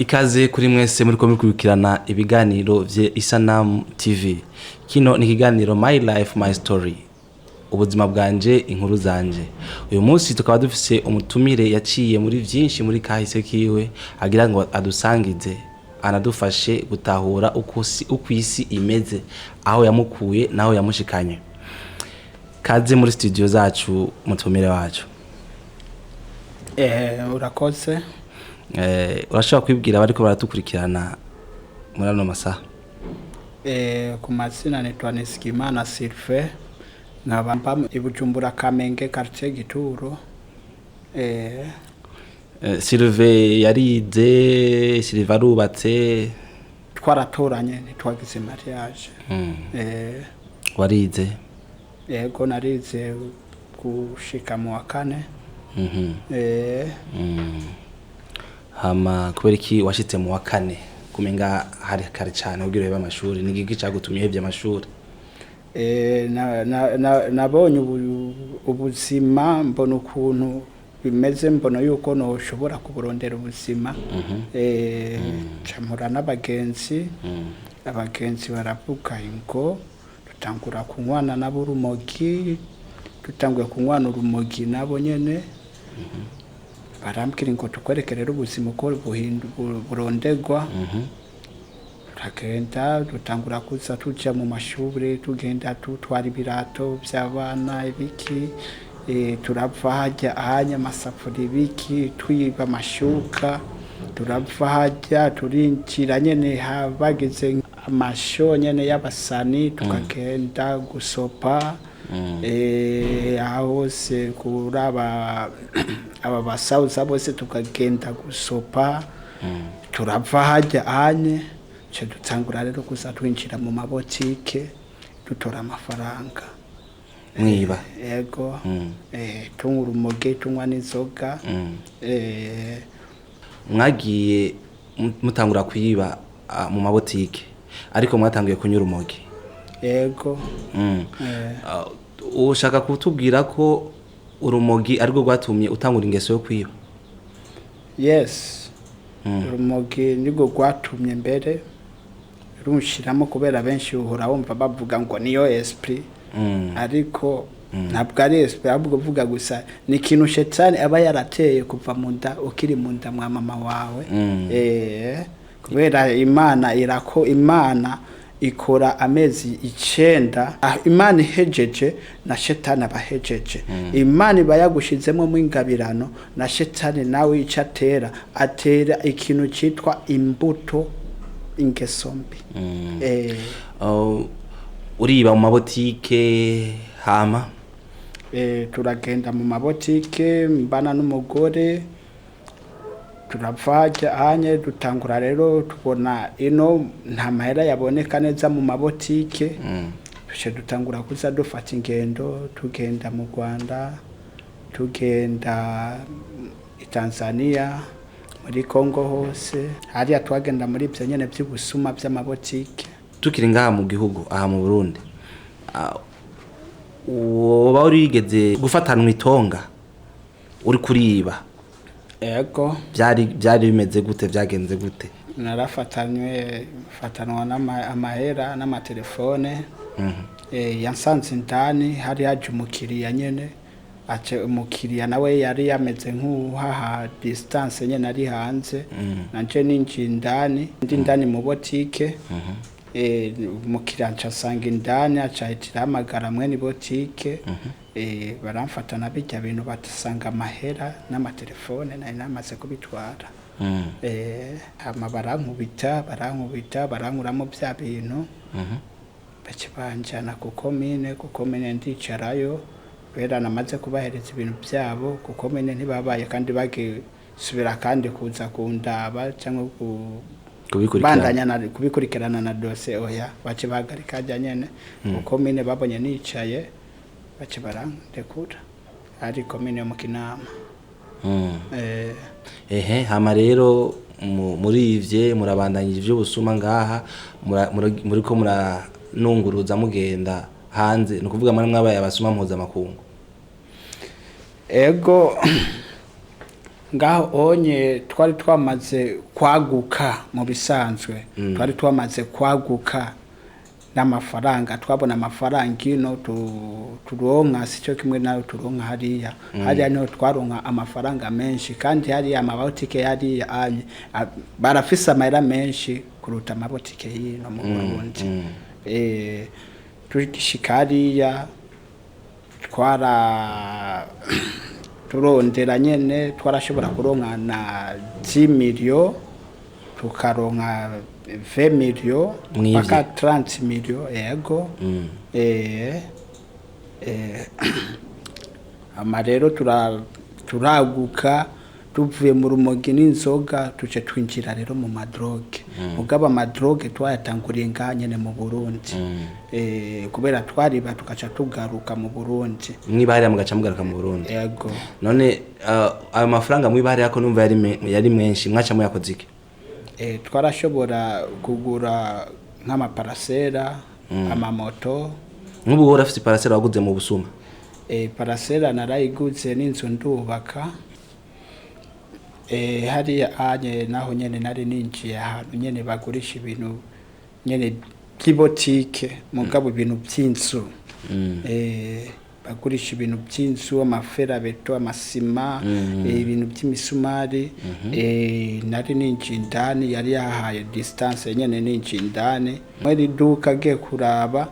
Ikaze kuri mwese muri mukurikirana ibiganiro vye Isanamu TV. Kino ni ikiganiro My Life My Story. Ubuzima bwanje inkuru zanje. Uyu munsi tukaba dufise umutumire yaciye muri vyinshi muri kahise kiwe agira ngo adusangize anadufashe gutahura uko isi imeze, aho yamukuye naho yamushikanye. Kaze muri studio zacu mutumire wacu. Urakoze. Urashobora kwibwira bariko baratukurikirana muri ano masaha? Ku mazina nitwa Nisikimana Sylvain, nkaba mba i Bujumbura Kamenge quartier Gituro. Sylvain yarize, Sylvain arubatse, twaratoranye ntitwagize mariage. Warize? Yego narize gushika mu wa 4. Hama kubera iki washitse mu wa 4 kumenga hari kare cyane ubwire baba amashuri ni giki cyagutumye hebye amashuri? Nabonye ubuzima mbona ukuntu bimeze, mbona yuko no ushobora kuburondera ubuzima. Camura n'abagenzi, abagenzi baravuga ngo tutangura kunywana n'aburumogi, tutanguye kunywana urumogi nabo nyene. Barambwira ngo tukwerekerera ubuzima uko burondegwa. Turagenda dutangura kuza tuja mu mashuri, tugenda tutwara ibirato by'abana ibiki, turava hajya ahanya amasafuri ibiki, twiba amashuka, turava hajya turinjira nyene habageze amasho nyene y'abasani, tukagenda gusopa. Ahose kuraba aba basauza bose tukagenda gusopa. Turava hajya anye cyo dutangura rero kuza twinjira mu mabotike dutora amafaranga mwiba. Yego. Tunywa urumogi, tunywa n'inzoga. Mwagiye mutangura kuyiba mu mabotike ariko mwatangiye kunywa urumogi? Yego. Ushaka kutubwira ko urumogi ariko rwatumye utangura ingeso yo kwiba? Yes. Urumogi niko rwatumye mbere runshiramo kubera benshi uhora wumva bavuga ngo niyo esprit. Ariko ntabwo ari esprit, ahubwo uvuga gusa ni ikintu shetani aba yarateye kuva mu nda ukiri mu nda mwa mama wawe. Kubera Imana ikora amezi 9, Imana ihejeje na shetani abahejeje. Imana ibayagushizemo mu ingabirano na shetani nawe icatera atera ikintu citwa imbuto, ingeso mbi. Uriba mu mabotike hama? Turagenda mu mabotike mbana n'umugore, turavaje anye dutangura rero tubona ino nta mahera yaboneka neza mu mabotike. Dushe dutangura kuza dufata ingendo, tugenda mu Rwanda, tugenda i Tanzania, muri Kongo hose. Hariya twagenda muri byo nyene by'ubusuma by'amabotike. Tukiri ngaha mu gihugu aha mu Burundi, woba urigeze gufatanwa itonga uri kuriba? Yego. Byari bimeze gute, byagenze gute? Fatanwa n'amahera n'amatelefone. Yansanze indani hari haje umukiriya nyene, umukiriya nawe yari yameze nk'uhaha distance nyene ari hanze. Nanje ninji indani mu botike. Umukiriya ncasanga indani acahitira amagara mwe ni botike. Baramfatana bijya bintu batasanga amahera n'amatelefone nari namaze kubitwara. Hama barankubita barankuramo bya bintu. Bacibanjana kuko mine ndicarayo bera namaze kubahereza ibintu byabo, kuko mine ntibabaye kandi bagisubira kandi kuza kundaba cyangwa kubikurikirana na dose. Oya, bace bahagarika ajya nyene kuko mine babonye nicaye bace barandekura. Ari komine mu Kinama. Hama rero muri ivye murabandanyije ivyo busuma ngaha muri ko muranunguruza mugenda hanze, no kuvuga mwabaye abasuma mpuza makungu? Ego ngaho onye twari twamaze kwaguka mu bisanzwe twari twamaze kwaguka n'amafaranga twabona amafaranga ino turonka sico kimwe nayo turonka hariya niho twaronka amafaranga menshi kandi hariya amabotike hariya barafise amahera menshi kuruta amabotike hino mu Burundi tugishika hariya turondera nyene twarashobora kuronka na 10 million tukaronka 20 million mpaka 30 million yego ama rero turaguka tuvuye mu rumogi n'inzoga tuce twinjira rero mu madroge mugaba madroge twayatanguriye nganyene mu Burundi kubera twariba tukaca tugaruka mu Burundi mwibahari mugaca mugaruka mu Burundi yego none ayo mafaranga mwibahari yako numva yari menshi mwaca muyakoze iki twarashobora kugura nk'amaparasera amamoto nk'ubu wari afite parasera waguze mu busuma parasera narayiguze n'inzu ndubaka hariya anye naho nyene nari ninjiye ahantu nyene bagurisha ibintu nyene by'ibotike mugabo ibintu by'inzu bagurisha ibintu by'inzu amaferabeto amasima ibintu by'imisumari nari ninjiye indani yari yahaye distance nyene ninjiye indani muri duka agiye kuraba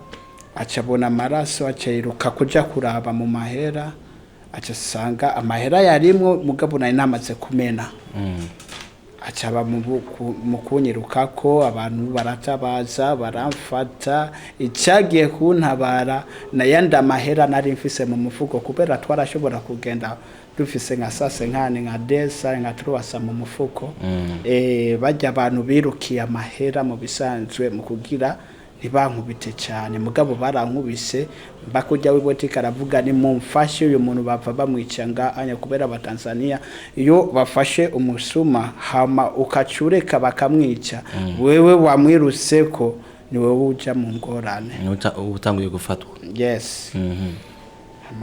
acabona amaraso acayiruka kuja kuraba mu mahera acasanga amahera yarimwo mugabo nari namaze kumena acaba mu kunyirukako abantu baratabaza baramfata icagiye kuntabara nayanda mahera nari mfise mu mufuko kubera twarashobora kugenda dufise nka sase nkane nka desa nka truwasa mu mufuko bajya abantu birukiye amahera mu bisanzwe mu kugira ntibankubite cyane mugabo barankubise bakujya wiboteka aravuga ni mumfashe uyu muntu bapfa bamwicanga anya kubera abatanzania iyo bafashe umusuma hama ukacureka bakamwica wewe wamwiruseko ni wewe uja mu ngorane utanguye gufatwa yes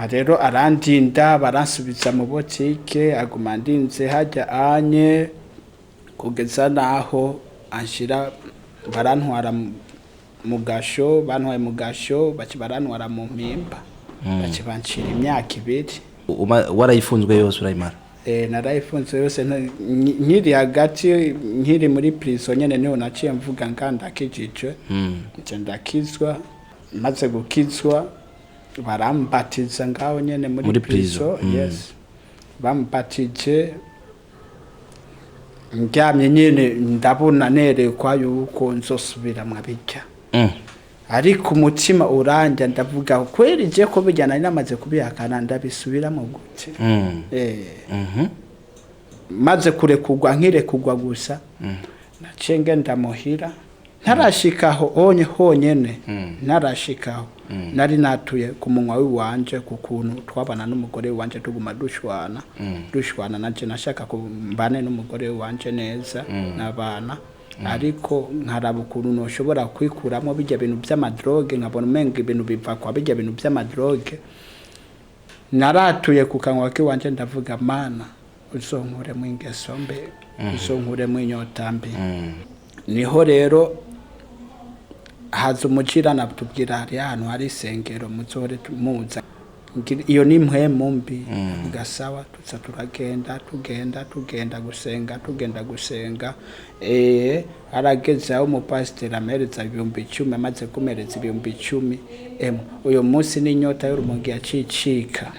rero arandinda baransubiza mu botike aguma ndinze hajya anye kugeza naho anshira barantwara mugasho bantwaye mugasho bakibarantwara mu mpimba bakibancira imyaka 2 warayifunzwe yose urayimara narayifunzwe yose nkiri hagati nkiri muri prison nyene niho naciye mvuga nganda kijijwe ndakizwa maze gukizwa barambatiza ngaho nyene muri prison yes bambatije ndyamye nyene ndabona nerekwa yuko nzosubira mwabijya ariko umutima uranja ndavuga kweri je ko bijyana namaze kubihakana ndabisubiramo gute maze kurekugwa nkirekugwa gusa nacenge ndamuhira ntarashikaho honyene ntarashikaho nari natuye ku munwa w'iwanje kukuntu twabana n'umugore wanje tuguma dushwana naje nashaka kumbane n'umugore wanje neza nabana ariko nkaraba ukuntu noshobora kwikuramo bijya bintu by'amadroge nkabona umenga ibintu biva kwa bijya bintu by'amadroge naratuye ku kanwa kiwanje ndavuga mana uzonkure mu ingeso mbe uzonkure mu inyota mbi niho rero haza umukira natubwira hari ahantu hari isengero muzore muza iyo ni mpwemu mbi gasawa tuza tugenda gusenga arageze aho umupasiteri amereza 10,000 amaze kumereza 10,000 uyo munsi n'inyota y'urumogi yacicika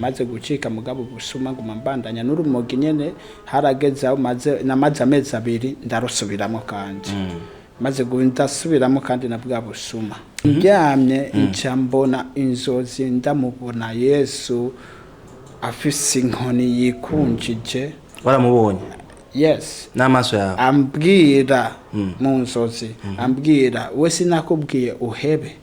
maze gucika mugabo busuma nguma mbandanya n'urumogi nyene harageze aho namaze amezi 2 ndarusubiramo kandi maze ndasubiramo kandi na bwa busuma ndyamye ncambona inzozi ndamubona Yesu afise inkoni yikunjije waramubonye yes n'amaso yawe ambwira mu nzozi ambwira we sinakubwiye uhebe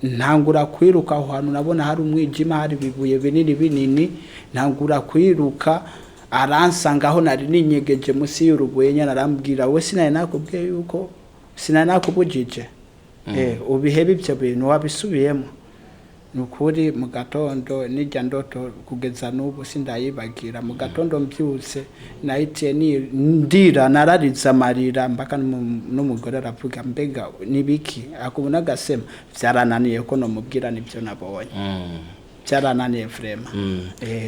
ntangura kwiruka aho hantu nabona hari umwijima hari bibuye binini ntangura kwiruka aransanga aho nari ninyegeje musi y'urugwenya narambwira we sinari nakubwiye yuko sinari nakubujije ubihebe ibyo bintu wabisubiyemo nukuri mu gatondo nijya ndoto kugeza n'ubu sindayibagira mu gatondo mbyutse nahitiye ndira narariza amarira mbaka n'umugore aravuga mbega nibiki akubona gasema byarananiye ko no mubwira nibyo nabonye byarananiye vrema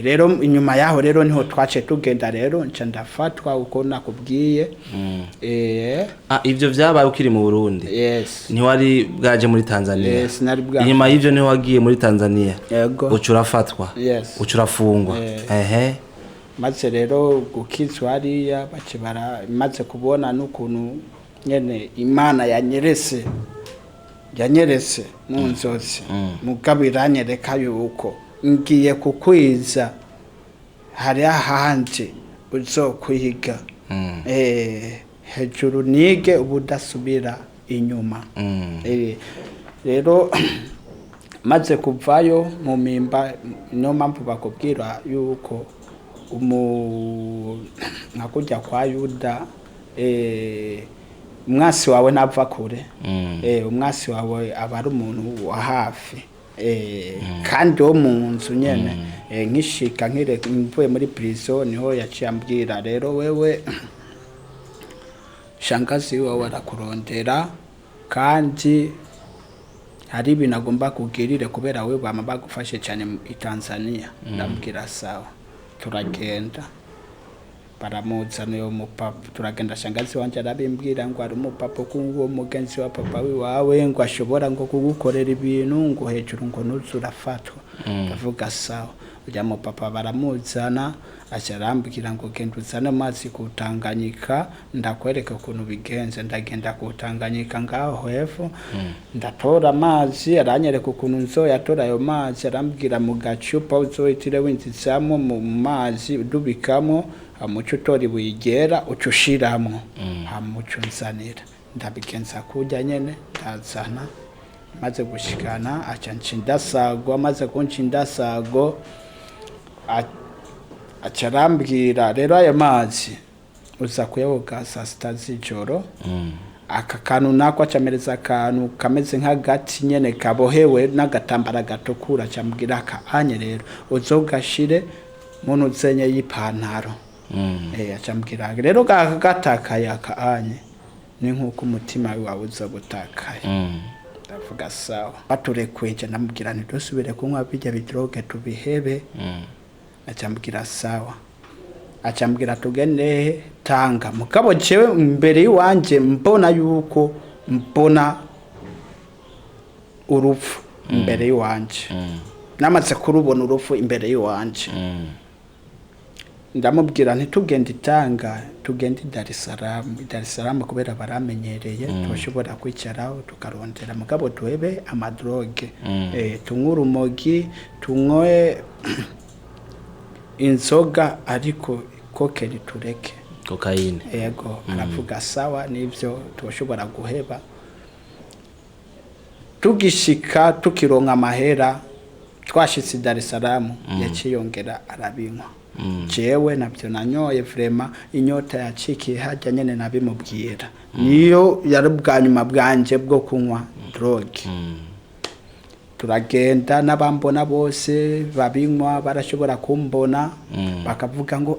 rero inyuma yaho rero niho twace tugenda rero nca ndafatwa uko nakubwiye ivyo vyabaye ukiri mu Burundi ntiwari bwaje muri Tanzania inyuma y'ivyo niho wagiye muri Tanzania uca urafatwa uca urafungwa maze rero gukizwa hariya bace maze kubona n'ukuntu nyene Imana yanyerese mu nzozi mugabo iranyereka yuko ngiye kukwiza hari ahanje uzokwiga hejuru nige ubudasubira inyuma rero maze kuvayo mu mimba niyo mpamvu bakubwira yuko nakujya kwa Yuda umwasi wawe nava kure umwasi wawe aba ari umuntu wa hafi kandi wo mu nzu nyene nkishika mvuye muri prison niho yaciye ambwira rero wewe shangazi wawe arakurondera kandi hari ibintu agomba kugirire kubera we bama bagufashe cyane i Tanzania ndambwira sawa turagenda baramuzana yo mupapa turagenda shangazi wanje arabimbwira ngo ari umupapa kungo mugenzi wa papa wawe ngo ashobora ngo kugukorera ibintu ngo hejuru ngo nuzurafatwa ndavuga sawa ujya mupapa baramuzana acarambwira ngo genda uzane amazi kutanganyika ndakwereka ukuntu bigenze ndagenda kutanganyika ngaho hepfo ndatora amazi aranyereka ukuntu nzoyatora ayo mazi arambwira mu gacupa uzoyitire winzizamo mu mazi udubikamo amuco utora buyigera ucushiramo amuco nzanira ndabigenza kujya nyene ndazana maze gushikana aca nshindasago maze kunshindasago acarambwira rero ayo mazi uza kuyaboga saa sita z'ijoro aka kantu nako acamereza akantu kameze nk'agati nyene kabohewe n'agatambara gatukura cyambwira anye rero uzogashire muntu zenye y'ipantaro acambwira rero gatakaye anye ni nkuko umutima wawe uza gutakaye ndavuga sawa baturekweje namubwira ntidusubire kunywa bijya bidroge tubihebe acambwira sawa acambwira tugende Tanga mugabo jewe mbere yiwanje mbona yuko mbona urupfu mbere yiwanje namaze kurubona urupfu imbere yiwanje ndamubwira ntitugende Tanga tugende Dar es Salaam kubera baramenyereye tushobora kwicaraho tukarondera mugabo tuhebe amadroge tunywe urumogi tunywe inzoga ariko kokeri tureke cocaine yego aravuga sawa nivyo tushobora guheba tugishika tukironka amahera twashitse Dar es Salaam yaciyongera arabinywa jewe nabyo nanyoye vrema inyota yacikiye hajya nyene nabimubwira niyo yari bwanyuma bwanje bwo kunywa droge turagenda n'abambona bose babinywa barashobora kumbona bakavuga ngo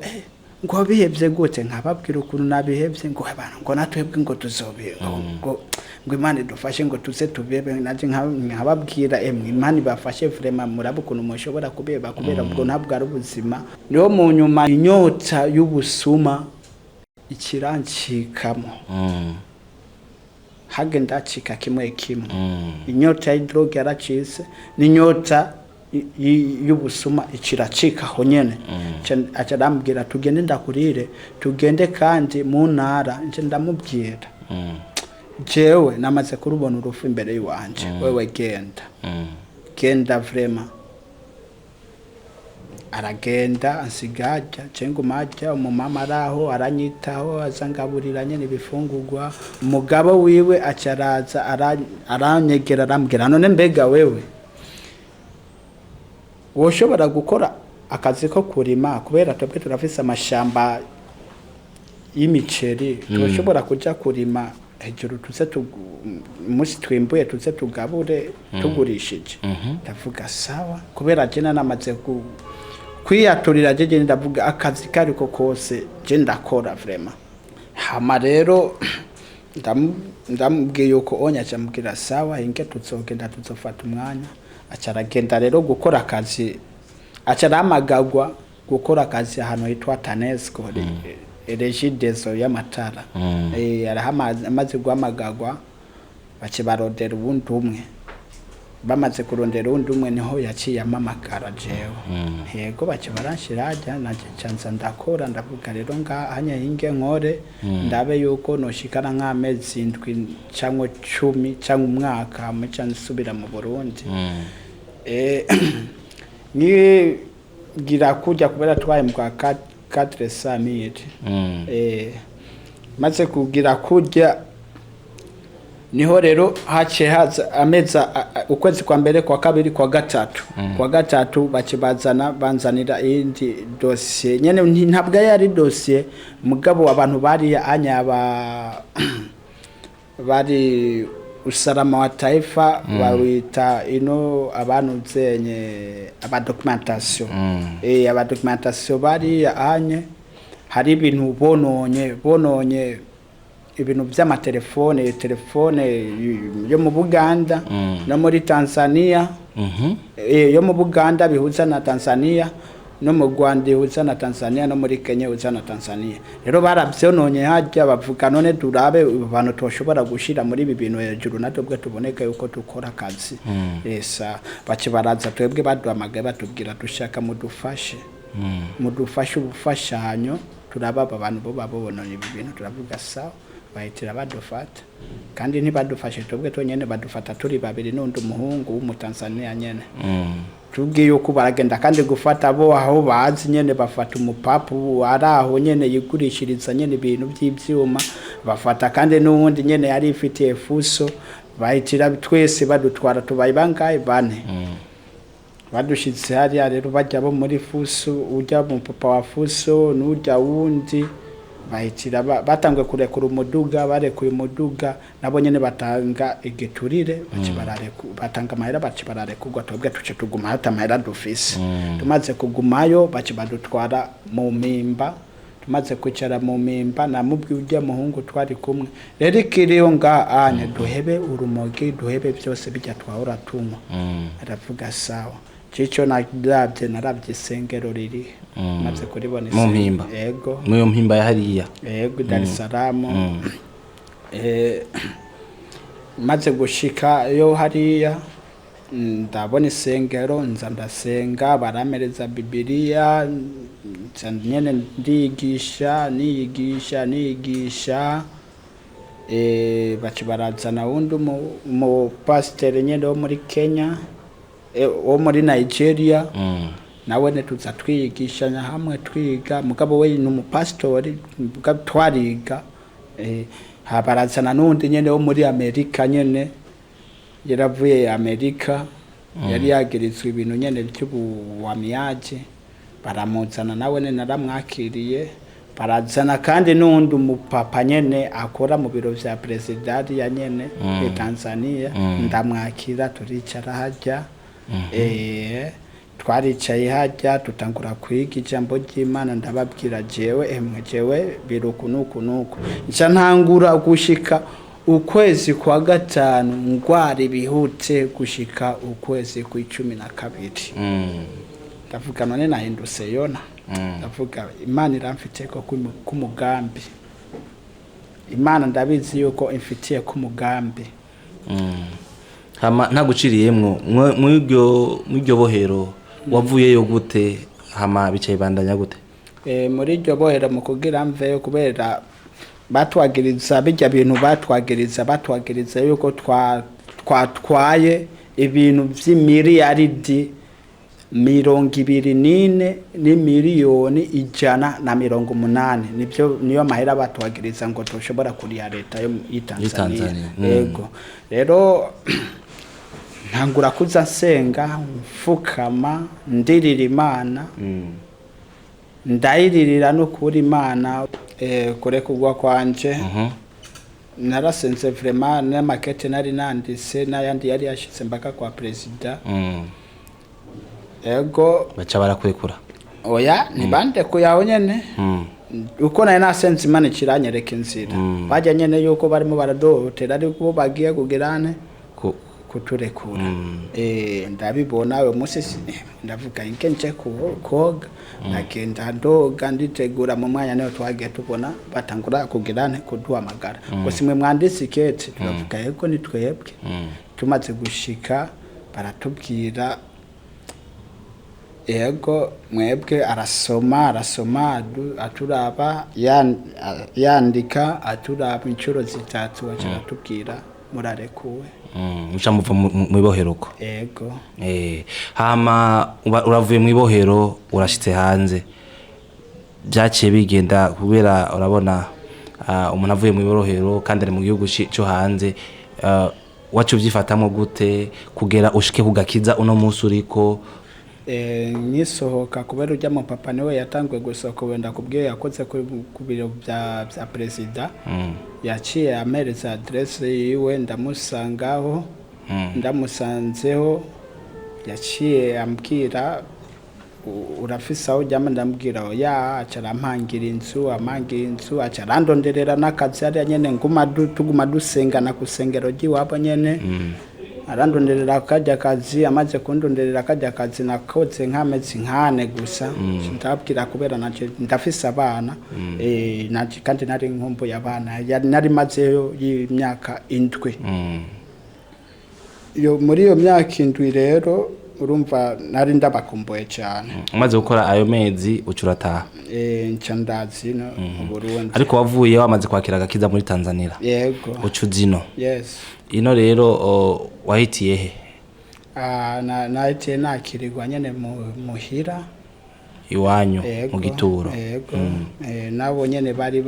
ngo bihevye gute nkababwira ukuntu nabihevye ngo abantu ngo natwebwe ngo tuzobe ngo Imana idufashe ngo tuze tubebe naje nkababwira Imana bafashe vrema murabo ukuntu mushobora kubeba kubera ubwo ntabwo ari ubuzima niho mu nyuma inyota y'ubusuma ikirancikamo hagenda cika kimwe inyota y'idroge yaracise n'inyota y'ubusuma ikiracika ho nyene acarambwira tugende ndakurire tugende kandi mu ntara nje ndamubwira jewe namaze kurubona urufu imbere yiwanje wewe genda vrema aragenda ansigaja cengo majya umumama araho aranyitaho azangaburira nyene bifungurwa umugabo wiwe acaraza aranyegera arambwira none mbega wewe woshobora gukora akazi ko kurima kubera twebwe turafise amashamba y'imiceri tushobora kuja kurima hejuru tuze umunsi twimbuye tuze tugabure tugurishije ndavuga sawa kubera jena namaze kwiyaturira jeje ndavuga akazi kariko kose je ndakora vraiment hama rero ndamubwiye uko onya cyambwira sawa inge tuzogenda tuzofata umwanya acaragenda rero gukora akazi acaramagagwa gukora akazi ahantu hitwa Tanesco regidezo y'amatara arahamaze guhamagagwa bace barodera ubundi umwe bamaze kurondera ubundi umwe niho yaciye amamagara jewe yego bace baranshira ajya naje chanza ndakora ndavuga rero hanya hinge nkore ndabe yuko noshikana nk'amezi 7 cyangwa 10 cyangwa umwaka muca nsubira mu Burundi ni gira kujya kubera twaye mu 400,000 maze kugira kujya niho rero hace haza ameza ukwezi kwa mbere kwa kabiri kwa gatatu bakibazana banzanira indi dossier nyene ntabwo yari dossier mugabo abantu bari bari usalama wa taifa wawita abantu zenye abadocumentation abadocumentation bari anye hari ibintu bononye ibintu by'amatelefone telefone yo mu Buganda no muri Tanzania yo mu Buganda bihuza na Tanzania no mu Rwanda bihuza na Tanzania no muri Kenya bihuza na Tanzania rero barabyononye hajya bavuga none durabe abantu toshobora gushira muri ibi bintu hejuru natobwe tuboneka yuko dukora akazi esa bakibaraza twebwe baduhamagaye batubwira dushaka mudufashe ubufashanyo turaba abantu bo babononye ibi bintu turavuga sawa bahitira badufata kandi ntibadufashe twebwe tonyene badufata turi babiri n'undi umuhungu w'umutanzania nyene tubwiye uko baragenda kandi gufata bo aho bazi nyene bafata umupapu araho nyene yigurishiriza nyene ibintu by'ivyuma bafata kandi n'uwundi nyene yari ifitiye fuso bahitira twese badutwara tubaye bangaye bane badushitse hari rero bajya bo muri fuso ujya mu papa wa fuso n'ujya wundi bahitira batangwe kurekura umuduga barekuye umuduga nabo nyene batanga igiturire batanga amahera bacibarare kugwa twebwe tuce tuguma hata amahera dufise tumaze kugumayo bacibadutwara mu mimba tumaze kwicara mu mimba namubwi ujya muhungu twari kumwe rero ikiriyo anye duhebe urumogi duhebe byose bijya twahora tunywa aravuga sawa cico naravye sengero riri maze kuribona mu mpimba yego mu mpimba ya hariya yego Dar es Salaam maze gushika yo hariya ndabona isengero nza ndasenga baramereza Bibiliya nyene ndigisha bacibarazana wundi mu pastor nyene wo muri Kenya wo muri Nigeria nawe netuza twigishanya hamwe twiga mugabo we n'umupastori mugabo twariga habarazana n'undi nyene wo muri Amerika nyene yaravuye Amerika yari yagirizwe ibintu nyene by'ubuwamiyaje baramuzana nawe ne naramwakiriye barazana kandi n'undi umupapa nyene akora mu biro vya president ya nyene Tanzania ndamwakira turicara hajya twaricaye hajya tutangura kwiga ijambo ry'Imana ndababwira jewe biruku nuku nca ntangura gushika ukwezi kwa gatanu ngwari bihute gushika ukwezi ku 12 ndavuga none nahindutse yona ndavuga Imana iramfitiye ko kumugambi Imana ndabizi yuko imfitiye kumugambi hama ntaguciriyemwo mw'iryo bohero wavuyeyo gute hama bicaye bandanya gute muri iryo bohero mu kugira mveyo kubera batwagiriza bijya bintu batwagiriza yuko twatwaye ibintu by'imiliyaridi 24 n'imiliyoni 180 nibyo niyo mahera batwagiriza ngo toshobora kuri ya leta yo Tanzania yego rero ntangura kuza nsenga mfukama ndirira Imana ndayiririra no kuri Imana kure kugwa kwanje narasenze vraiment na makete nari nanditse n'ayandi yari yashize mbaka kwa president ego baca barakwekura oya nibande kuyaho nyene uko naye nasenze Imana kiranyereka inzira bajya nyene yuko barimo baradohotera ariko bagiye kugerane kuturekura ndabibona we musi ndavuga inke nje koga nagenda ndoga nditegura mu mwanya nayo twagiye tubona batangura kugerane kuduhamagara ngo simwe mwanditse ikete turavuga yego ni twebwe tumaze gushika baratubwira yego mwebwe arasoma aturaba yandika aturaba inshuro zitatu acaratubwira murarekuwe muca muva mu iboheruko yego hama uravuye mu ibohero urashitse hanze byaciye bigenda kubera urabona umuntu avuye mu ibohero kandi ari mu gihugu cyo hanze wacu byifatamo gute kugera ushike kugakiza uno munsi uriko nyisohoka kubera ujya mu papa niwe yatangwe gusohoka wenda kubwiye yakoze ku biro bya president yaciye amereza adresse yiwe ndamusangaho ndamusanzeho yaciye ambwira urafisa aho ujyamo ndambwira oya acarampangira inzu acarandonderera n'akazi ari nyene tuguma dusengana ku sengero ry'iwabo nyene arandonderera akajya kazi amaze kundonderera akajya kazi nakoze nk'amezi nkane gusa ndabwira kubera naje ndafise abana naje kandi nari nkumbuye abana nari mazeyo y'imyaka 7 muri iyo myaka 7 rero urumva nari ndabakumbuye cyane umaze gukora ayo mezi ucurataha nca ndazi no Burundi ariko wavuye wamaze kwakira agakiza muri Tanzania yego ucuzino yes ino rero wahitiye he nahitiye nakirirwa nyene muhira iwanyu mu gituro yego nabo nyene bari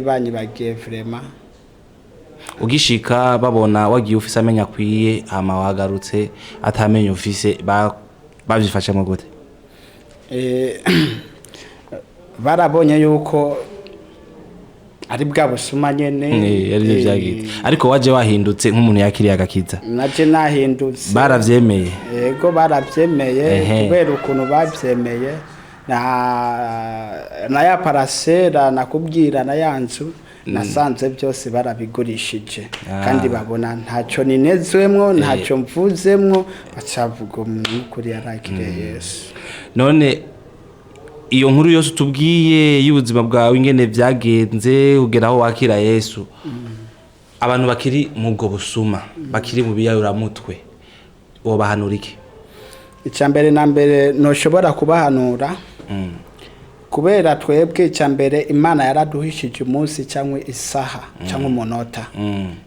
banyibagiye vraiment ugishika babona wagiye ufise amenya akwiye ama wagarutse atamenye ufise bavyifashemo gute barabonye yuko ari bwa busuma nyene yari byagize ariko waje wahindutse nk'umuntu yakiriye agakiza naje nahindutse baravyemeye yego baravyemeye kubera ukuntu bavyemeye na ya parasera nakubwira na yanzu nasanze byose barabigurishije kandi babona ntacyo ninezwemwo ntacyo mvuzemwo bacavuga kuri yarakire Yesu none iyo nkuru yose tubwiye y'ubuzima bwawe ingene byagenze ugeraho wakira Yesu abantu bakiri mu bwo busuma bakiri mu biyayuramutwe uwo bahanura iki icyambere na mbere noshobora kubahanura kubera twebwe icyambere Imana yaraduhishije umunsi cyangwa isaha cyangwa umunota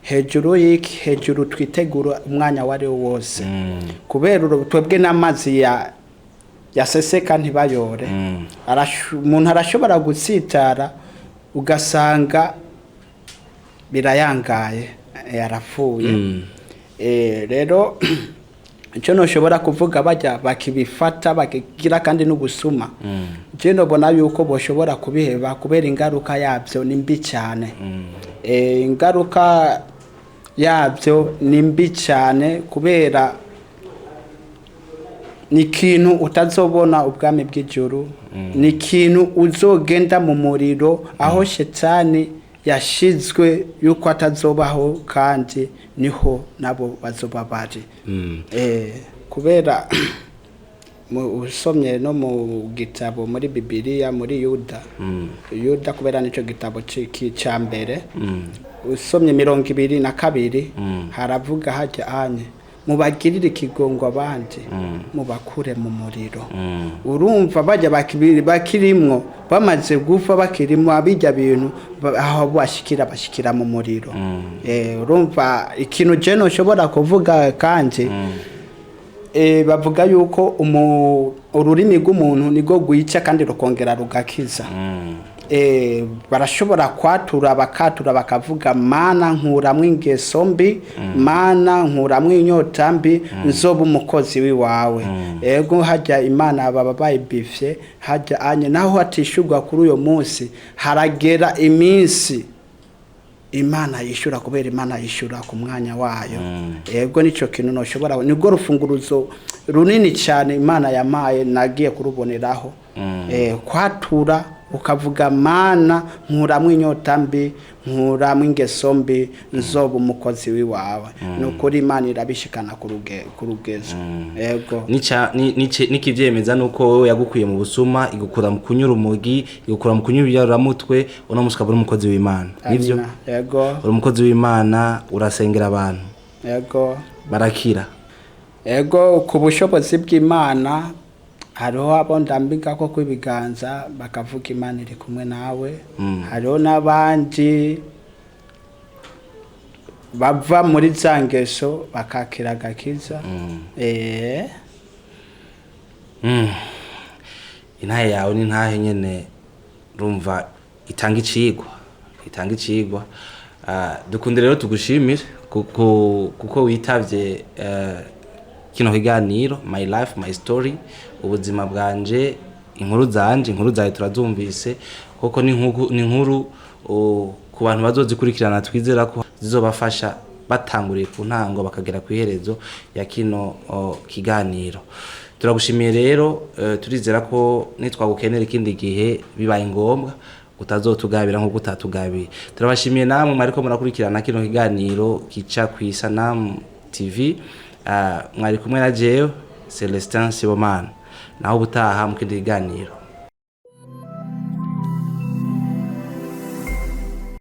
hejuru twitegura umwanya wari wose kubera twebwe n'amazi yaseseka ntibayore umuntu arashobora gutsitara ugasanga birayangaye yarapfuye rero icyo ntushobora kuvuga bajya bakibifata bakigira kandi n'ubusuma je nobona yuko boshobora kubiheba kubera ingaruka yabyo ni mbi cyane ingaruka yabyo ni mbi cyane kubera ni ikintu utazobona ubwami bw'ijuru ni ikintu uzogenda mu muriro aho shetani yashizwe yuko atazobaho kandi niho nabo bazoba bari kubera usomye no mu gitabo muri Bibiliya muri Yuda kubera nico gitabo cya mbere usomye 22 haravuga hajya anye mubagirire ikigongo abandi mubakure mu muriro urumva bajya bakirimwo bamaze gufa bakirimo abijya bintu aho bashikira mu muriro urumva ikintu je no shobora kuvuga kandi bavuga yuko ururimi rw'umuntu nigo gwica kandi rukongera rugakiza barashobora kwatura bakatura bakavuga mana nkuramwe ingeso mbi mana nkuramwe inyota mbi nzoba umukozi wiwawe ego hajya imana baba bayibifye hajya anye naho hatishurwa kuri uyo munsi haragera iminsi imana yishura kubera imana yishura ku mwanya wayo ego nico kintu noshobora nibwo rufunguruzo runini cyane imana yamaye nagiye kuruboneraho kwatura ukavuga mana nkuramwe inyota mbi nkuramwe ingeso mbi nzoba umukozi wiwawe nukuri imana irabishikana ku rugezo ego nikivyemeza nuko wewe yagukuye mu busuma igukura mu kunyura umugi igukura mu kunyura ibyaramutwe uno musi ukaba uri umukozi w'Imana nivyo ego uri umukozi w'Imana urasengera abantu ego barakira ego ku bushobozi bw'Imana hariho abo ndambika ko kwibiganza bakavuga Imana iri kumwe nawe hariho n'abandi bava muri zangeso bakakira gakiza intahe yawe ni intahe nyene rumva itanga icigwa dukunde rero tugushimire kuko witavye kino kiganiro my life my story ubuzima bwanje inkuru zawe turazumvise koko ni inkuru ku bantu bazozikurikirana twizera ko zizobafasha batanguriye ku ntango bakagera ku iherezo ya kino kiganiro turagushimiye rero turizera ko nitwagukenera ikindi gihe bibaye ngombwa utazotugabira nko gutatugabiye turabashimiye namwe mariko murakurikirana kino kiganiro kica ku Isanamu TV mwari kumwe na jewe Celestin Sibomana naho ubutaha mu kindi kiganiro